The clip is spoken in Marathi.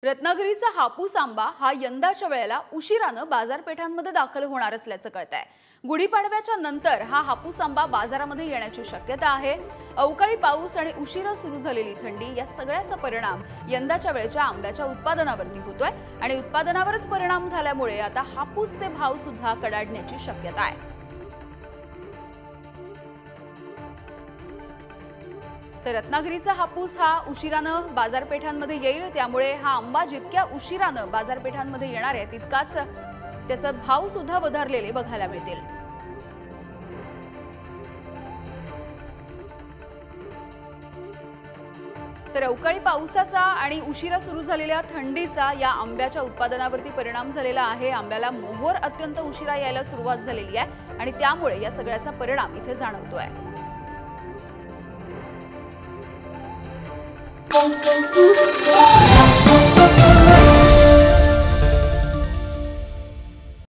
रत्नागिरीचा हापूस आंबा हा यंदाच्या वेळेला उशिरानं बाजारपेठांमध्ये दाखल होणार असल्याचं कळतंय। गुढीपाडव्याच्या नंतर हा हापूस आंबा बाजारामध्ये येण्याची शक्यता आहे। अवकाळी पाऊस आणि उशिरा सुरू झालेली थंडी या सगळ्याचा परिणाम यंदाच्या वेळेच्या आंब्याच्या उत्पादनावरती होतोय आणि उत्पादनावरच परिणाम झाल्यामुळे आता हापूसचे भाव सुद्धा कडाडण्याची शक्यता आहे। तर रत्नागिरीचा हापूस हा उशिरानं बाजारपेठांमध्ये येईल, त्यामुळे हा आंबा जितक्या उशिरानं बाजारपेठांमध्ये येणार आहे तितकाच त्याचा भाव सुद्धा वधारलेले बघायला मिळतील। तर अवकाळी पावसाचा आणि उशिरा सुरू झालेल्या थंडीचा या आंब्याच्या उत्पादनावरती परिणाम झालेला आहे। आंब्याला मोहर अत्यंत उशिरा यायला सुरुवात झालेली आहे आणि त्यामुळे या सगळ्याचा परिणाम इथे जाणवतोय। Thank you.